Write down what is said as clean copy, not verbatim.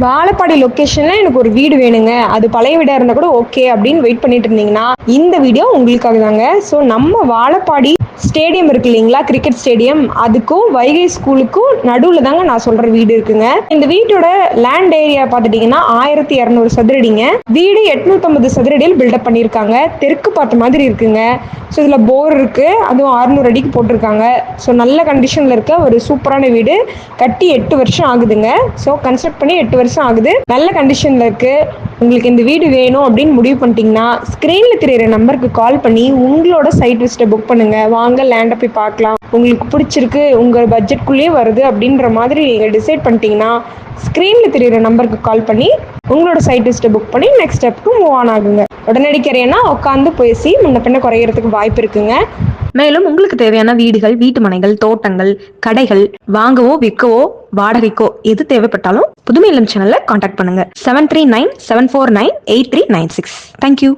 வாழப்பாடி லொக்கேஷன்ல எனக்கு ஒரு வீடு வேணுங்க, அது பழைய வீடா இருந்தா கூட ஓகே அப்படின்னு வெயிட் பண்ணிட்டு இருந்தீங்கன்னா இந்த வீடியோ உங்களுக்காக தாங்க. ஸோ நம்ம வாழப்பாடி ஸ்டேடியம் இருக்கு இல்லைங்களா, கிரிக்கெட் ஸ்டேடியம், அதுக்கும் வைகை ஸ்கூலுக்கும் நடுவில் தாங்க நான் சொல்ற வீடு இருக்குங்க. இந்த வீட்டோட லேண்ட் ஏரியா பார்த்துட்டீங்கன்னா 1200 சதுரடிங்க. வீடு 850 சதுரடியில் பில்டப் பண்ணியிருக்காங்க. தெற்கு பார்த்த மாதிரி இருக்குங்க. ஸோ இதில் போர் இருக்கு, அதுவும் 600 அடிக்கு போட்டிருக்காங்க. ஸோ நல்ல கண்டிஷனில் இருக்க ஒரு சூப்பரான வீடு. கட்டி 8 வருஷம் ஆகுதுங்க. ஸோ கன்ஸ்ட்ரக்ட் பண்ணி 8 வருஷம் ஆகுது. நல்ல கண்டிஷனில் இருக்கு. உங்களுக்கு இந்த வீடு வேணும் அப்படின்னு முடிவு பண்ணிட்டீங்கன்னா ஸ்க்ரீனில் தெரியிற நம்பருக்கு கால் பண்ணி உங்களோட சைட் விசிட்டை புக் பண்ணுங்க. வாங்க லேண்டை போய் பார்க்கலாம். உங்களுக்கு பிடிச்சிருக்கு, உங்கள் பட்ஜெட்குள்ளேயே வருது அப்படின்ற மாதிரி நீங்கள் டிசைட் பண்ணிட்டீங்கன்னா ஸ்க்ரீனில் தெரியிற நம்பருக்கு கால் பண்ணி உங்களோட சைட் விசிட்டை புக் பண்ணி நெக்ஸ்ட் ஸ்டெப்க்கு மூவ் ஆன் ஆகுங்க. உடனடிக்கிறேன்னா உட்காந்து பேசி முன்ன பின்ன குறையிறதுக்கு வாய்ப்பு இருக்குங்க. மேலும் உங்களுக்கு தேவையான வீடுகள், வீட்டு மனைகள், தோட்டங்கள், கடைகள் வாங்கவோ விற்கவோ வாடகைக்கோ எது தேவைப்பட்டாலும் புதுமை இல்லம் சேனல்ல கான்டாக்ட் பண்ணுங்க. 7397498396. தேங்க்யூ.